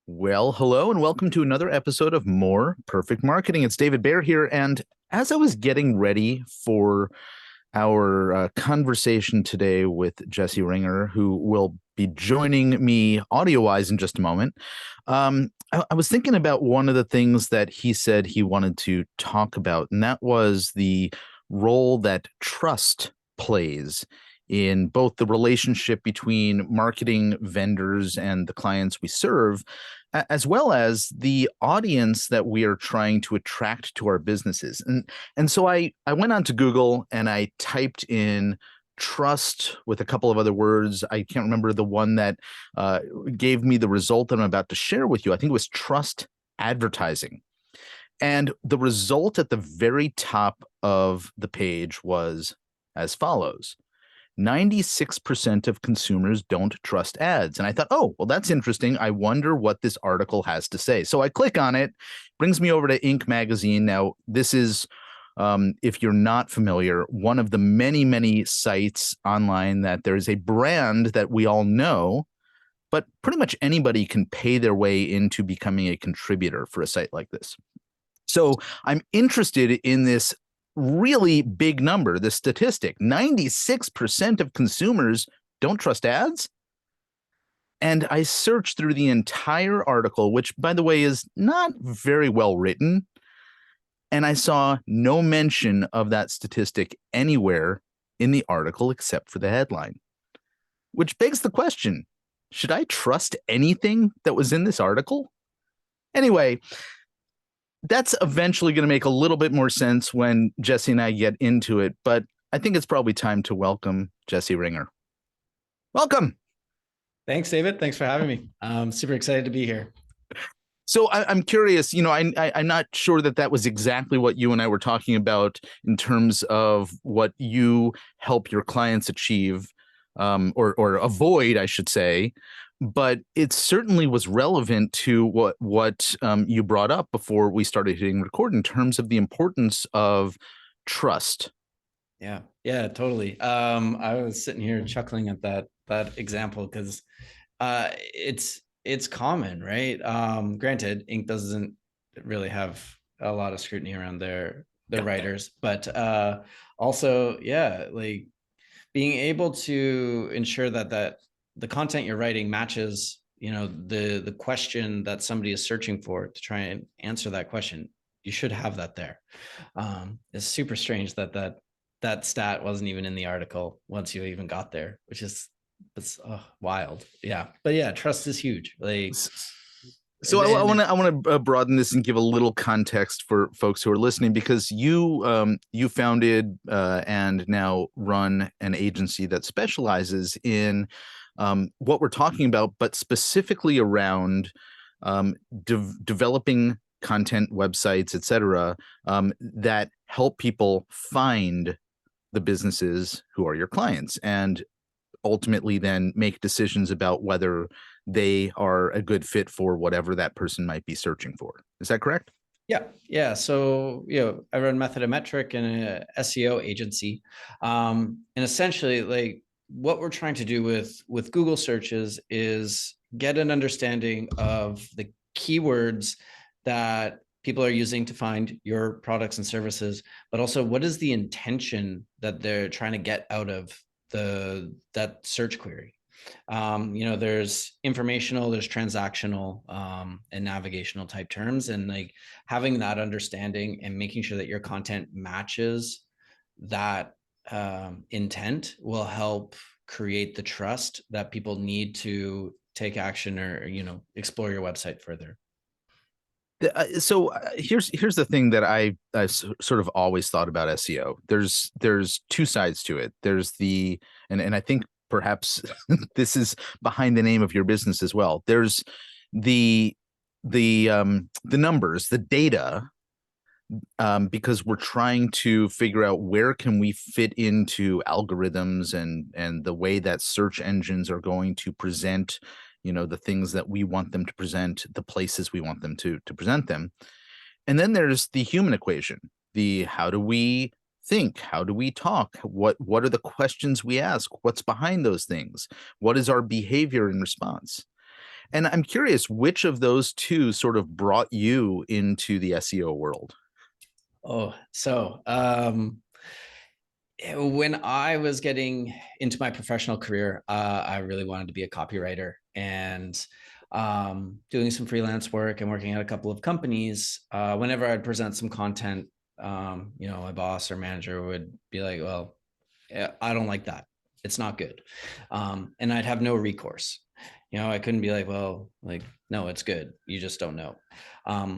Well, hello and welcome to another episode of More Perfect Marketing. It's David Baer here. And as I was getting ready for our conversation today with Jesse Ringer, who will be joining me audio-wise in just a moment, I was thinking about one of the things that he said he wanted to talk about, and that was the role that trust plays in both the relationship between marketing vendors and the clients we serve, as well as the audience that we are trying to attract to our businesses. And so I went on to Google and I typed in trust with a couple of other words. I can't remember the one that gave me the result that I'm about to share with you. I think it was trust advertising. And the result at the very top of the page was as follows: 96% of consumers don't trust ads. And I thought, oh, well, that's interesting. I wonder what this article has to say. So I click on it, brings me over to Inc. magazine. Now, this is, if you're not familiar, one of the many, many sites online that there is a brand that we all know, but pretty much anybody can pay their way into becoming a contributor for a site like this. So I'm interested in this really big number, the statistic: 96% of consumers don't trust ads. And I searched through the entire article, which, by the way, is not very well written, and I saw no mention of that statistic anywhere in the article except for the headline, which begs the question, should I trust anything that was in this article? Anyway, that's eventually going to make a little bit more sense when Jesse and I get into it, but I think it's probably time to welcome Jesse Ringer. Welcome. Thanks, David. Thanks for having me. I'm super excited to be here. So I'm curious, I'm not sure that was exactly what you and I were talking about in terms of what you help your clients achieve, or avoid, I should say. But it certainly was relevant to what you brought up before we started hitting record in terms of the importance of trust. Yeah, totally. I was sitting here chuckling at that example because it's common, right? Granted, Inc. doesn't really have a lot of scrutiny around their writers, but also, yeah, like being able to ensure that the content you're writing matches, the question that somebody is searching for to try and answer that question. You should have that there. It's super strange that stat wasn't even in the article once you even got there, which is wild. Yeah, but yeah, trust is huge. Like, so I want to broaden this and give a little context for folks who are listening, because you founded and now run an agency that specializes in what we're talking about, but specifically around developing content, websites, etc., that help people find the businesses who are your clients and ultimately then make decisions about whether they are a good fit for whatever that person might be searching for. Is that correct? Yeah. So, I run Methodometric and a SEO agency. And essentially, like, what we're trying to do with Google searches is get an understanding of the keywords that people are using to find your products and services, but also what is the intention that they're trying to get out of that search query. There's informational, there's transactional, and navigational type terms, and like having that understanding and making sure that your content matches that intent will help create the trust that people need to take action or explore your website further. So here's the thing that I sort of always thought about SEO. There's two sides to it. There's and I think perhaps this is behind the name of your business as well. There's the numbers, the data, because we're trying to figure out where can we fit into algorithms and the way that search engines are going to present the things that we want them to present, the places we want them to present them. And then there's the human equation, the how do we think, how do we talk, what are the questions we ask, what's behind those things, what is our behavior in response. And I'm curious, which of those two sort of brought you into the SEO world? Oh, so when I was getting into my professional career, I really wanted to be a copywriter, and doing some freelance work and working at a couple of companies. Whenever I'd present some content, my boss or manager would be like, "Well, yeah, I don't like that. It's not good," and I'd have no recourse. I couldn't be like, "Well, like, no, it's good. You just don't know."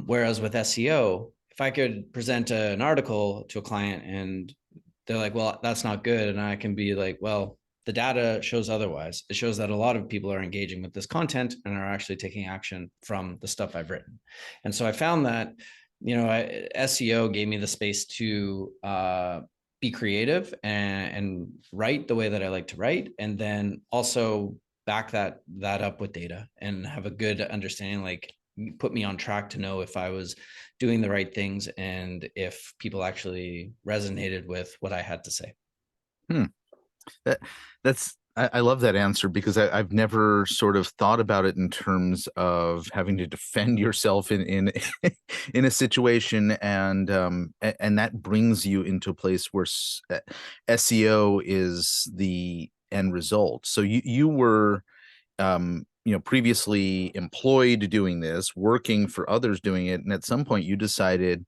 Whereas with SEO, if I could present an article to a client and they're like, "Well, that's not good," and I can be like, "Well, the data shows otherwise. It shows that a lot of people are engaging with this content and are actually taking action from the stuff I've written." And so I found that, SEO gave me the space to be creative and write the way that I like to write, and then also back that up with data and have a good understanding, like put me on track to know if I was doing the right things and if people actually resonated with what I had to say. Hmm. That I love that answer because I've never sort of thought about it in terms of having to defend yourself in in a situation, and that brings you into a place where SEO is the end result. So you were previously employed doing this, working for others doing it, and at some point you decided,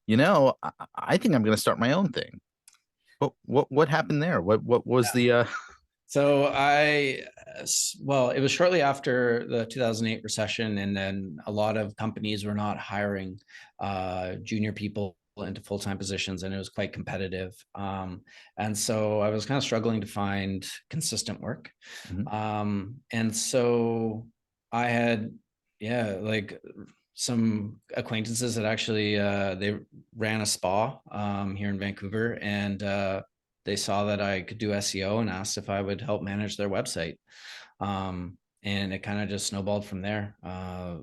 I think I'm going to start my own thing. What happened there? What was Yeah. the So well, it was shortly after the 2008 recession, and then a lot of companies were not hiring junior people into full-time positions, and it was quite competitive. And so I was kind of struggling to find consistent work. Mhm. And so I had, yeah, like some acquaintances that actually they ran a spa here in Vancouver, and they saw that I could do SEO and asked if I would help manage their website. And it kind of just snowballed from there.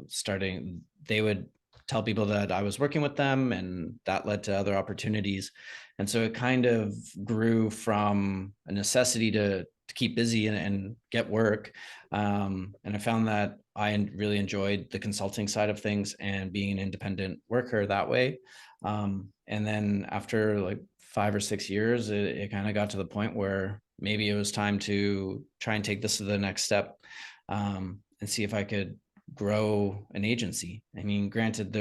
Starting, they would tell people that I was working with them, and that led to other opportunities. And so it kind of grew from a necessity to keep busy and get work. And I found that I really enjoyed the consulting side of things and being an independent worker that way. And then after like 5 or 6 years, it kind of got to the point where maybe it was time to try and take this to the next step, and see if I could grow an agency. I mean, granted,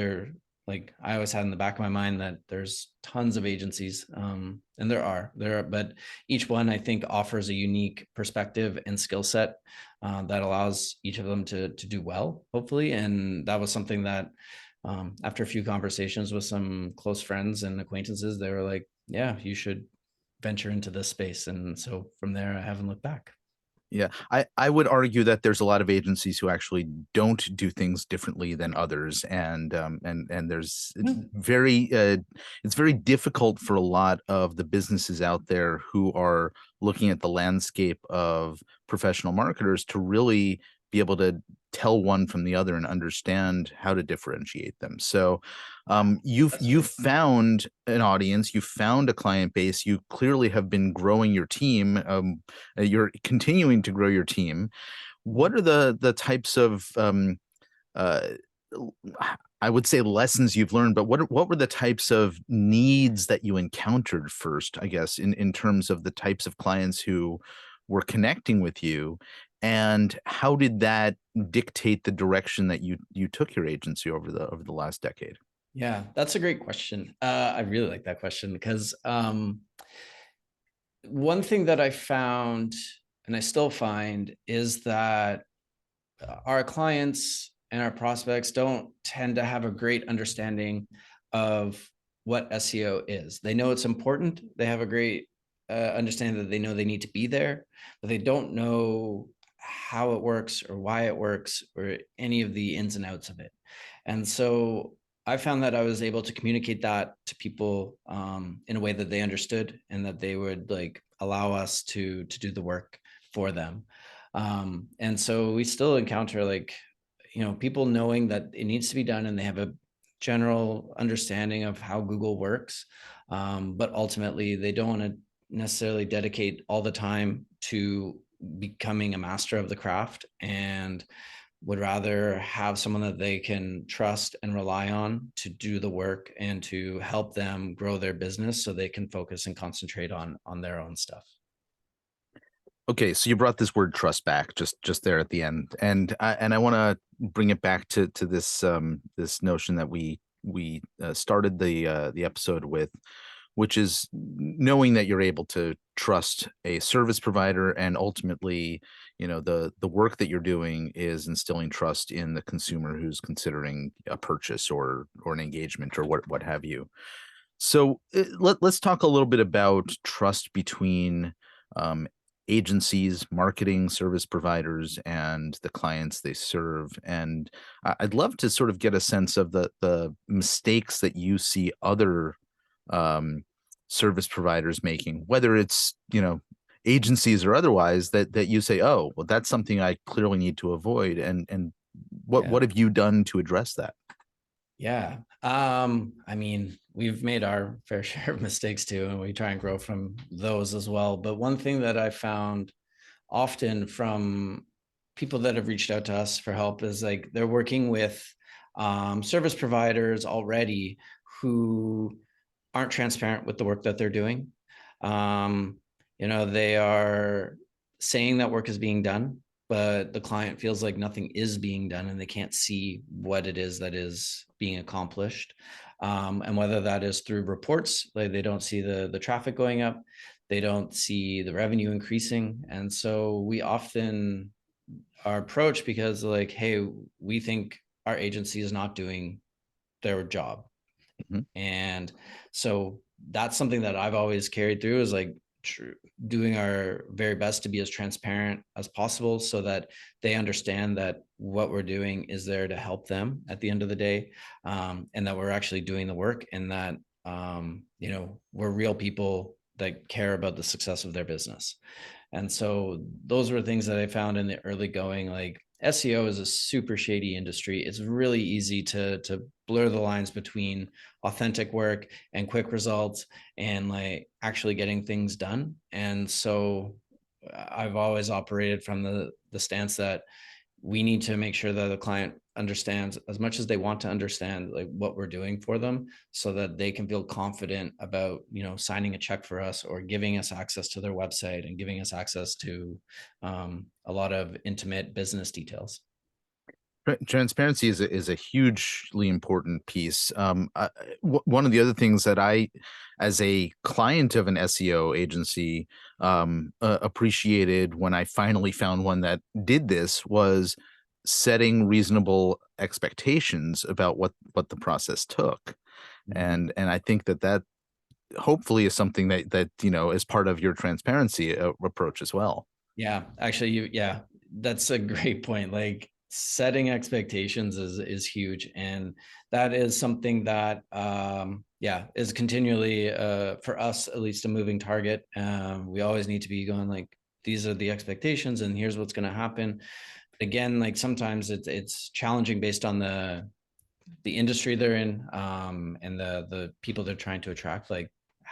like I always had in the back of my mind that there's tons of agencies, and there are, but each one I think offers a unique perspective and skill set that allows each of them to do well, hopefully. And that was something that, after a few conversations with some close friends and acquaintances, they were like, "Yeah, you should venture into this space." And so from there, I haven't looked back. Yeah, I would argue that there's a lot of agencies who actually don't do things differently than others, and there's it's very difficult for a lot of the businesses out there who are looking at the landscape of professional marketers to really be able to tell one from the other and understand how to differentiate them. So you've found an audience, you found a client base, you clearly have been growing your team. You're continuing to grow your team. What are the types of uh, I would say lessons you've learned, but what were the types of needs that you encountered first, I guess, in terms of the types of clients who were connecting with you, and how did that dictate the direction that you took your agency over the last decade? Yeah, that's a great question. I really like that question because one thing that I found, and I still find, is that our clients and our prospects don't tend to have a great understanding of what SEO is. They know it's important. They have a great understanding that they know they need to be there, but they don't know how it works or why it works or any of the ins and outs of it. And so I found that I was able to communicate that to people in a way that they understood and that they would like allow us to do the work for them. And so we still encounter like, people knowing that it needs to be done and they have a general understanding of how Google works. But ultimately they don't want to necessarily dedicate all the time to becoming a master of the craft. And would rather have someone that they can trust and rely on to do the work and to help them grow their business so they can focus and concentrate on their own stuff. Okay, so you brought this word trust back just there at the end, and I want to bring it back to this this notion that we started the episode with, which is knowing that you're able to trust a service provider, and ultimately, the work that you're doing is instilling trust in the consumer who's considering a purchase or an engagement or what have you. So let's talk a little bit about trust between um, agencies, marketing service providers, and the clients they serve. And I'd love to sort of get a sense of the mistakes that you see other um, service providers making, whether it's agencies or otherwise, that you say, oh, well, that's something I clearly need to avoid. And what Yeah. have you done to address that? Yeah. I mean, we've made our fair share of mistakes too, and we try and grow from those as well. But one thing that I found often from people that have reached out to us for help is like they're working with service providers already who aren't transparent with the work that they're doing. Um, they are saying that work is being done, but the client feels like nothing is being done and they can't see what it is that is being accomplished. And whether that is through reports, like they don't see the traffic going up, they don't see the revenue increasing. And so we often are approached because like, hey, we think our agency is not doing their job. Mhm. And so that's something that I've always carried through is like doing our very best to be as transparent as possible so that they understand that what we're doing is there to help them at the end of the day, and that we're actually doing the work, and that we're real people that care about the success of their business. And so those were things that I found in the early going. Like SEO is a super shady industry. It's really easy to blur the lines between authentic work and quick results and like actually getting things done. And so I've always operated from the stance that we need to make sure that the client understands as much as they want to understand like what we're doing for them so that they can feel confident about signing a check for us or giving us access to their website and giving us access to a lot of intimate business details. Transparency is a hugely important piece. One of the other things that I, as a client of an SEO agency, appreciated when I finally found one that did this was setting reasonable expectations about what the process took. Mhm. And I think that hopefully is something that is part of your transparency approach as well. Yeah, actually, yeah, that's a great point. Like setting expectations is huge, and that is something that yeah, is continually for us at least a moving target. We always need to be going like these are the expectations, and here's what's going to happen. Again, like sometimes it's challenging based on the industry they're in, and the people they're trying to attract, like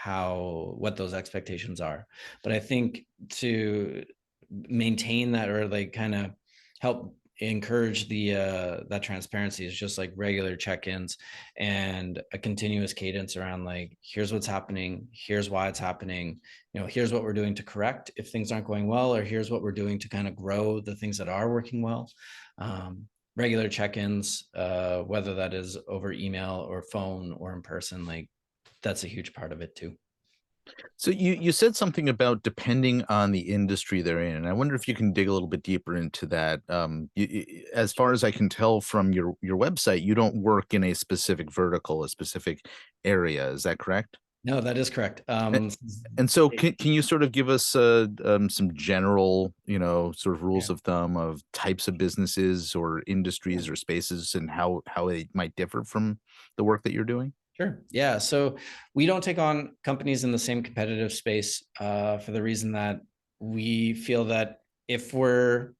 what those expectations are. But I think to maintain that or like kind of help encourage that transparency is just like regular check-ins and a continuous cadence around like here's what's happening, here's why it's happening, here's what we're doing to correct if things aren't going well, or here's what we're doing to kind of grow the things that are working well. Regular check-ins, whether that is over email or phone or in person, like that's a huge part of it too. So you said something about depending on the industry they're in, and I wonder if you can dig a little bit deeper into that. As far as I can tell from your website, you don't work in a specific vertical, a specific area. Is that correct? No, that is correct. A- And so, can you sort of give us some general, sort of rules Yeah. of thumb of types of businesses or Yeah. industries or spaces and how they might differ from the work that you're doing? Sure. Yeah. So we don't take on companies in the same competitive space for the reason that we feel that if we're,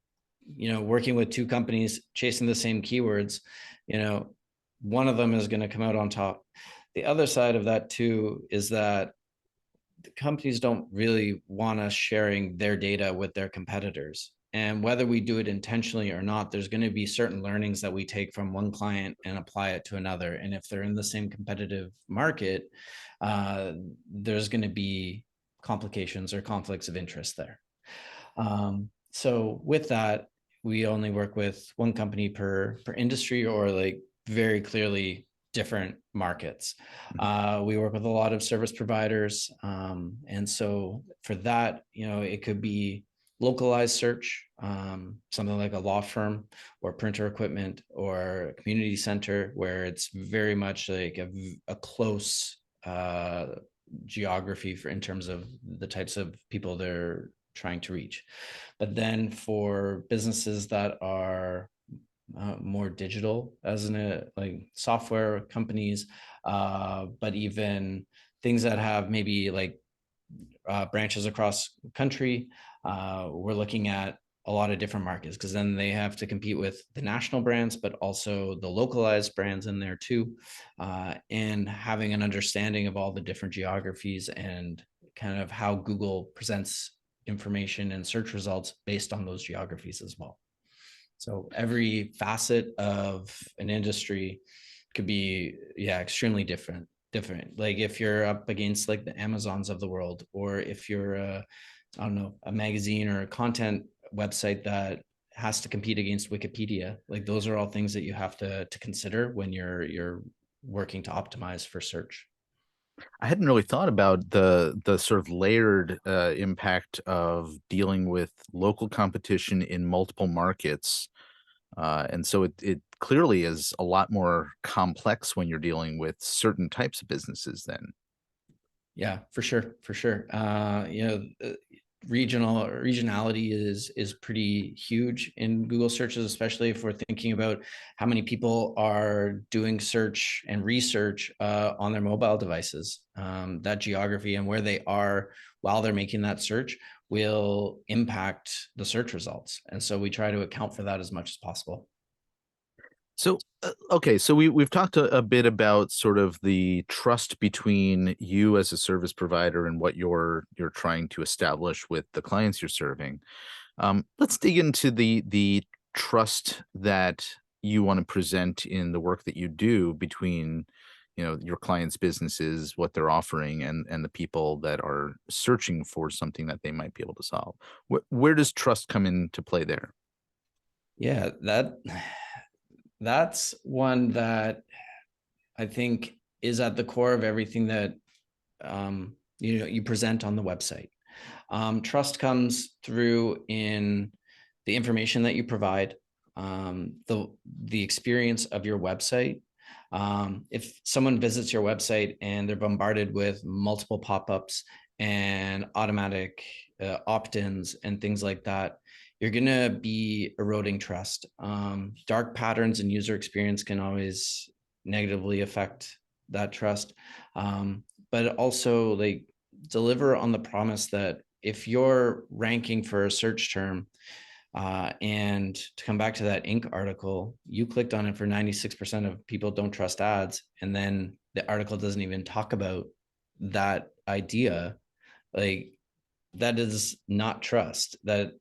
working with two companies chasing the same keywords, you know, one of them is going to come out on top. The other side of that too is that the companies don't really want us sharing their data with their competitors. And whether we do it intentionally or not, there's going to be certain learnings that we take from one client and apply it to another. And if they're in the same competitive market, there's going to be complications or conflicts of interest there. So with that, we only work with one company per industry, or like very clearly different markets. We work with a lot of service providers. And so for that, it could be localized search, something like a law firm or printer equipment or a community center, where it's very much like a close geography in terms of the types of people they're trying to reach. But then for businesses that are more digital, as in like software companies, but even things that have maybe like branches across country, we're looking at a lot of different markets, because then they have to compete with the national brands, but also the localized brands in there too, and having an understanding of all the different geographies and kind of how Google presents information and search results based on those geographies as well. So every facet of an industry could be, extremely different. Like if you're up against like the Amazons of the world, or if you're I don't know, a magazine or a content website that has to compete against Wikipedia, like those are all things that you have to consider when you're working to optimize for search. I hadn't really thought about the sort of layered impact of dealing with local competition in multiple markets. And so it clearly is a lot more complex when you're dealing with certain types of businesses then. Yeah, for sure, for sure. Regionality is pretty huge in Google searches, especially if we're thinking about how many people are doing search and research on their mobile devices. That geography and where they are while they're making that search will impact the search results. And so we try to account for that as much as possible. So, okay, so we've talked a bit about sort of the trust between you as a service provider and what you're trying to establish with the clients you're serving. Let's dig into the trust that you want to present in the work that you do between, your clients' businesses, what they're offering, and the people that are searching for something that they might be able to solve. Where does trust come into play there? Yeah, that's one that I think is at the core of everything that you present on the website. Trust comes through in the information that you provide, the experience of your website. If someone visits your website and they're bombarded with multiple pop-ups and automatic opt-ins and things like that, you're going to be eroding trust. Dark patterns in user experience can always negatively affect that trust. But also like deliver on the promise that if you're ranking for a search term, and to come back to that Inc. article, you clicked on it for 96% of people don't trust ads. And then the article doesn't even talk about that idea. Like that is not trust. That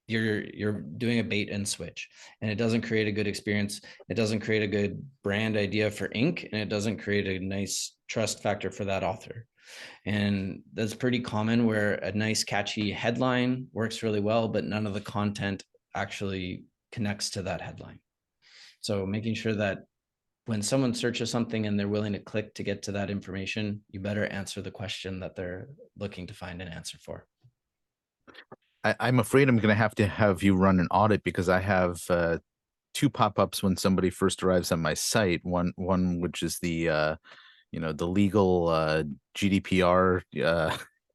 you're doing a bait and switch, and it doesn't create a good experience. It doesn't create a good brand idea for Inc. And it doesn't create a nice trust factor for that author. And that's pretty common, where a nice catchy headline works really well, but none of the content actually connects to that headline. So making sure that when someone searches something and they're willing to click to get to that information, you better answer the question that they're looking to find an answer for. I'm afraid I'm going to have you run an audit, because I have two pop-ups when somebody first arrives on my site. One which is the the legal GDPR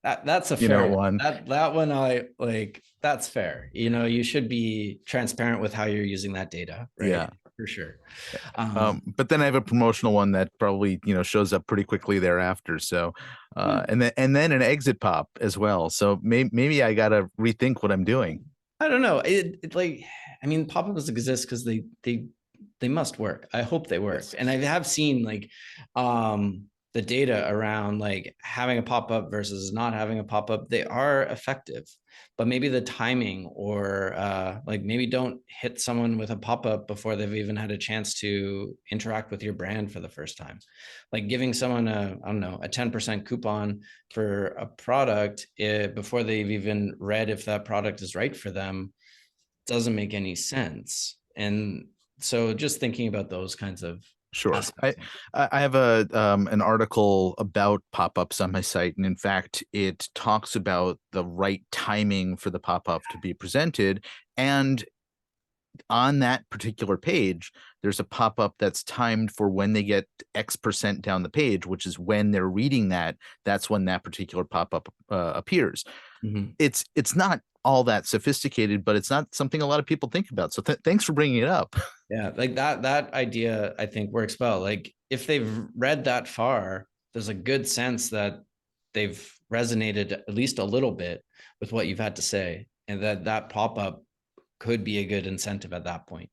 That's a fair one. one. That one I like. That's fair. You should be transparent with how you're using that data, right? Yeah. For sure. But then I have a promotional one that probably shows up pretty quickly thereafter. So and then an exit pop as well. So maybe I gotta rethink what I'm doing. I don't know. It like, I mean, pop-ups exist because they must work. I hope they work. Yes. And I have seen like the data around like having a pop-up versus not having a pop-up, they are effective, but maybe the timing, or like maybe don't hit someone with a pop-up before they've even had a chance to interact with your brand for the first time. Like giving someone I don't know, a 10% coupon for a product before they've even read if that product is right for them doesn't make any sense. And so just thinking about those kinds of Sure. I aspects. I have an article about pop-ups on my site, and in fact, it talks about the right timing for the pop-up to be presented. And on that particular page, there's a pop-up that's timed for when they get X% down the page, which is when they're reading that. That's when that particular pop-up appears. Mhm. It's not all that sophisticated, but it's not something a lot of people think about. So thanks for bringing it up. Yeah, like that idea I think works well. Like if they've read that far, there's a good sense that they've resonated at least a little bit with what you've had to say, and that pop-up could be a good incentive at that point.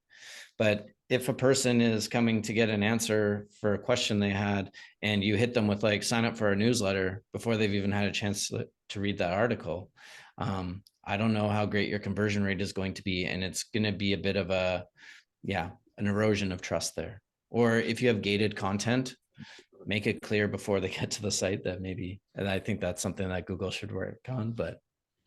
But if a person is coming to get an answer for a question they had, and you hit them with like sign up for a newsletter before they've even had a chance to read that article, I don't know how great your conversion rate is going to be, and it's going to be a bit of an erosion of trust there. Or if you have gated content, make it clear before they get to the site that maybe, and I think that's something that Google should work on. But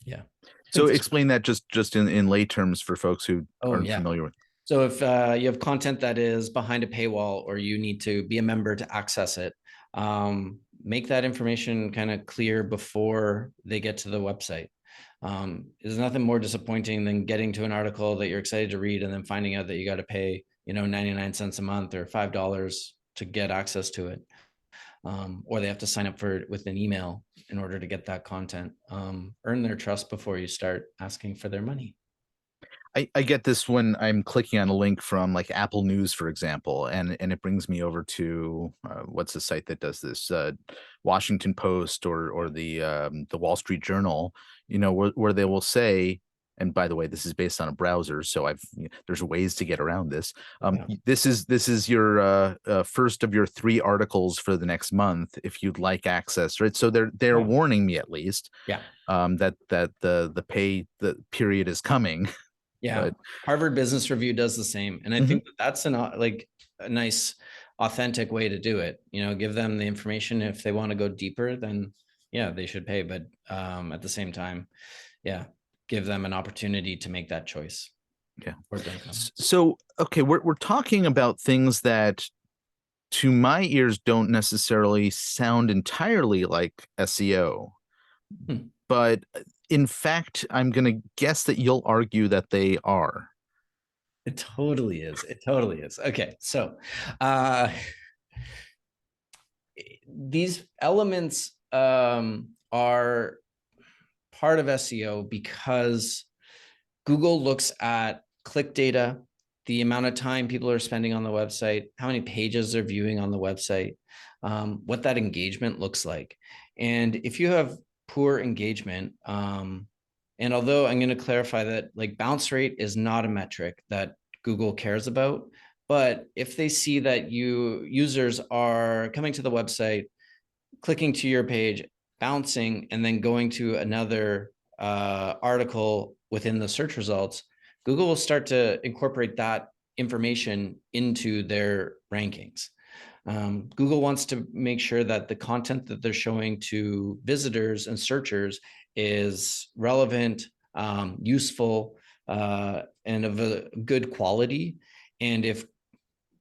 yeah. So explain that just in lay terms for folks who Oh aren't yeah. familiar with. So if you have content that is behind a paywall, or you need to be a member to access it, make that information kind of clear before they get to the website. There's nothing more disappointing than getting to an article that you're excited to read and then finding out that you got to pay, 99 cents a month or $5 to get access to it. Or they have to sign up for it with an email in order to get that content. Earn their trust before you start asking for their money. I get this when I'm clicking on a link from like Apple News, for example, and it brings me over to what's the site that does this? Washington Post or the Wall Street Journal, where they will say, and by the way, this is based on a browser, so there's ways to get around this. Yeah. This is your first of your 3 articles for the next month if you'd like access, right? So they're Oh, warning me at least yeah. that the period is coming. Yeah. But Harvard Business Review does the same. And I mhm. think that's like a nice, authentic way to do it. Give them the information. If they want to go deeper, then yeah, they should pay. But at the same time, yeah, give them an opportunity to make that choice. Yeah. Or don't come. So, okay, we're talking about things that to my ears don't necessarily sound entirely like SEO, Hmm. but in fact, I'm going to guess that you'll argue that they are. It totally is. It totally is. Okay. So uh these elements are part of SEO because Google looks at click data, the amount of time people are spending on the website, how many pages they're viewing on the website, what that engagement looks like. And if you have poor engagement, and although I'm going to clarify that like bounce rate is not a metric that Google cares about, but if they see that users are coming to the website, clicking to your page, bouncing, and then going to another article within the search results, Google will start to incorporate that information into their rankings. Google wants to make sure that the content that they're showing to visitors and searchers is relevant, useful, and of a good quality. And if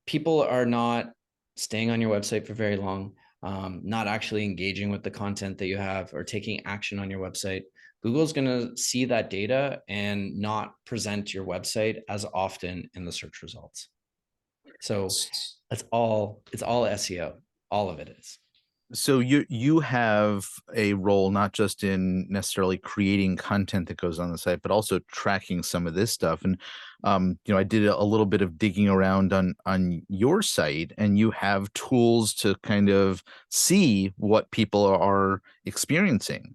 people are not staying on your website for very long, not actually engaging with the content that you have or taking action on your website, Google's going to see that data and not present your website as often in the search results. So it's all SEO. All of it is. So you have a role not just in necessarily creating content that goes on the site, but also tracking some of this stuff. And I did a little bit of digging around on your site, and you have tools to kind of see what people are experiencing.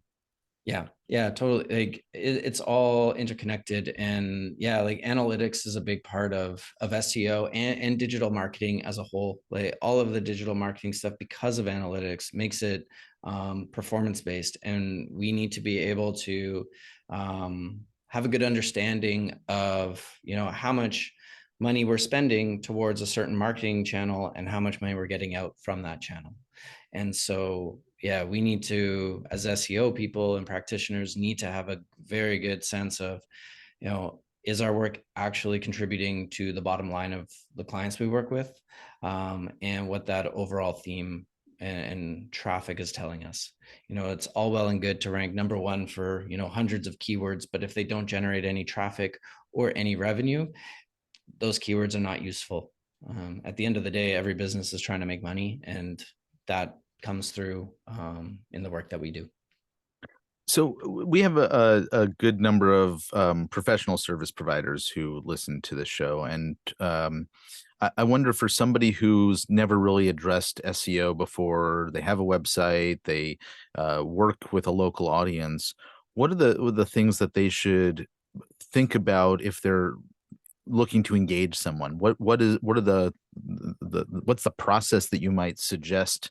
Yeah, totally. Like it's all interconnected, and yeah, like analytics is a big part of SEO and digital marketing as a whole. Like all of the digital marketing stuff, because of analytics, makes it performance based, and we need to be able to have a good understanding of how much money we're spending towards a certain marketing channel and how much money we're getting out from that channel. And so, yeah, we need to, as SEO people and practitioners, need to have a very good sense of, is our work actually contributing to the bottom line of the clients we work with, and what that overall theme and traffic is telling us. It's all well and good to rank number one for, hundreds of keywords, but if they don't generate any traffic or any revenue, those keywords are not useful. At the end of the day, every business is trying to make money, and that comes through in the work that we do. So we have a good number of professional service providers who listen to the show, and I wonder, for somebody who's never really addressed SEO before, they have a website, they work with a local audience. What are the things that they should think about if they're looking to engage someone? What are the what's the process that you might suggest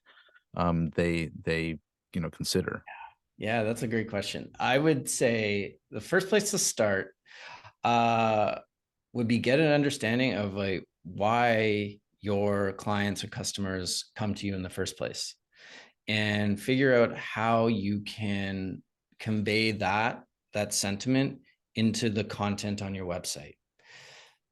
they consider? Yeah, that's a great question. I would say the first place to start uh, would be get an understanding of like why your clients or customers come to you in the first place, and figure out how you can convey that sentiment into the content on your website.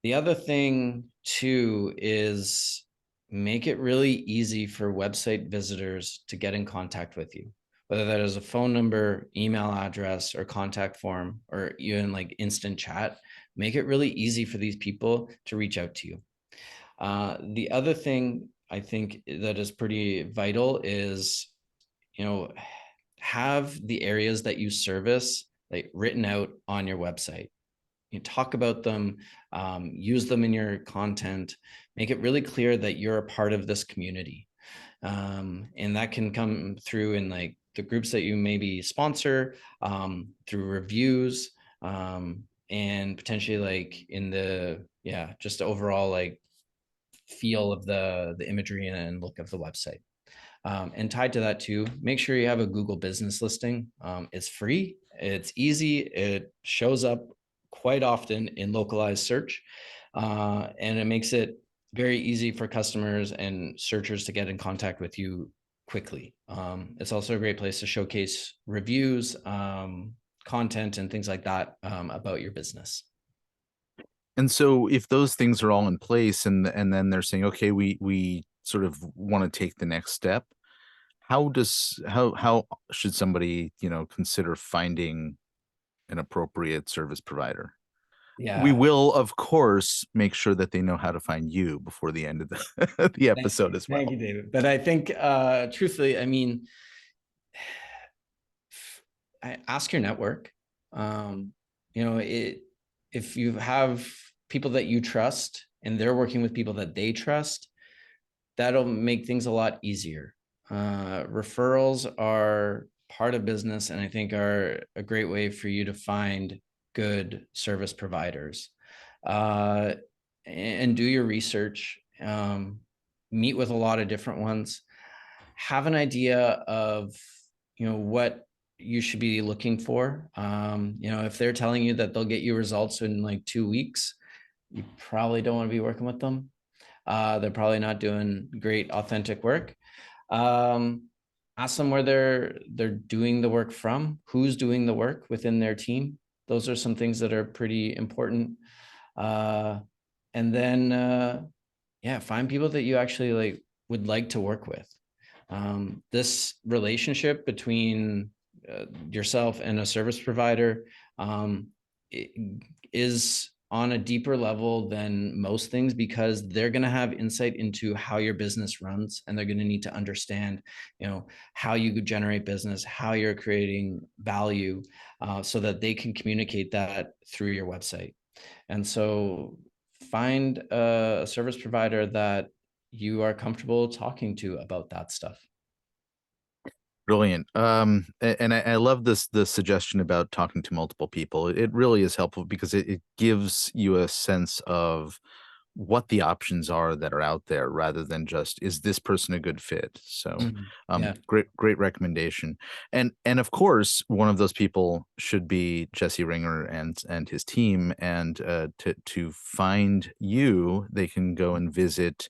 The other thing too is make it really easy for website visitors to get in contact with you, whether that is a phone number, email address, or contact form, or even like instant chat. Make it really easy for these people to reach out to you. The other thing I think that is pretty vital is, you know, have the areas that you service like written out on your website. You talk about them, use them in your content, make it really clear that you're a part of this community. And that can come through in like the groups that you maybe sponsor, through reviews, and potentially like in the, yeah, just overall like feel of the imagery and look of the website. And tied to that too, make sure you have a Google business listing. It's free, it's easy, it shows up quite often in localized search, and it makes it very easy for customers and searchers to get in contact with you quickly. It's also a great place to showcase reviews, content, and things like that, about your business. And so if those things are all in place, and then they're saying, okay, we sort of want to take the next step, how should somebody, consider finding an appropriate service provider? We Yeah. will, of course, make sure that they know how to find you before the end of the the episode as Thank well. you, David. But I think, truthfully, I mean, ask your network. Um, if you have people that you trust and they're working with people that they trust, that'll make things a lot easier. Referrals are part of business, and I think are a great way for you to find good service providers. Uh, and do your research. Meet with a lot of different ones. Have an idea of what you should be looking for. If they're telling you that they'll get you results in like 2 weeks, you probably don't want to be working with them. They're probably not doing great authentic work. Um, Ask them where they're doing the work from, who's doing the work within their team. Those are some things that are pretty important. Uh, and then yeah, find people that you actually like would like to work with. This relationship between yourself and a service provider, um, is on a deeper level than most things, because they're going to have insight into how your business runs, and they're going to need to understand how you generate business, how you're creating value, so that they can communicate that through your website. And so find a service provider that you are comfortable talking to about that stuff. Brilliant. And I love the suggestion about talking to multiple people. It really is helpful because it gives you a sense of what the options are that are out there rather than just, is this person a good fit? So Yeah. great recommendation. And of course, one of those people should be Jesse Ringer and his team. And to find you, they can go and visit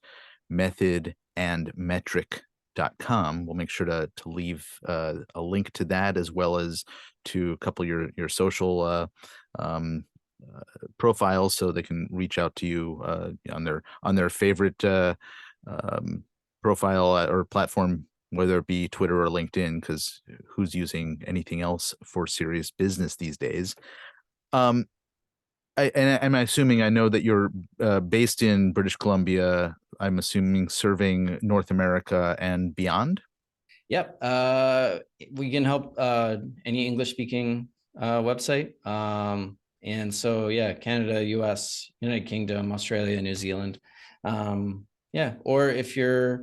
methodandmetric.com. We'll make sure to leave a link to that, as well as to a couple of your social profiles, so they can reach out to you on their favorite um, profile or platform, whether it be Twitter or LinkedIn, because who's using anything else for serious business these days? Um, I'm assuming, I know that you're based in British Columbia. I'm assuming serving North America and beyond. Yep. We can help any English speaking website. And so, yeah, Canada, US, United Kingdom, Australia, New Zealand. Yeah. Or if your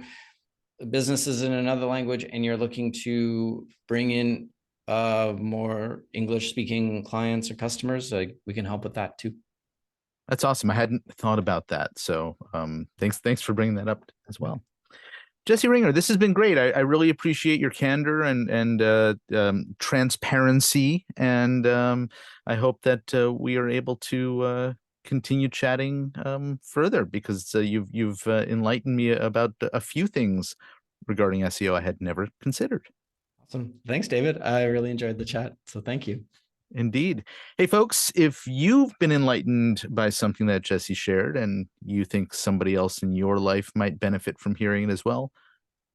business is in another language and you're looking to bring in more English speaking clients or customers, like, we can help with that too. That's awesome. I hadn't thought about that. So thanks for bringing that up as well. Jesse Ringer, this has been great. I really appreciate your candor and transparency, and I hope that we are able to continue chatting further, because you've enlightened me about a few things regarding SEO I had never considered. Awesome. Thanks, David. I really enjoyed the chat. So thank you. Indeed. Hey, folks, if you've been enlightened by something that Jesse shared and you think somebody else in your life might benefit from hearing it as well,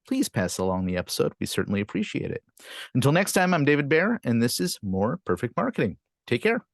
please pass along the episode. We certainly appreciate it. Until next time, I'm David Baer, and this is More Perfect Marketing. Take care.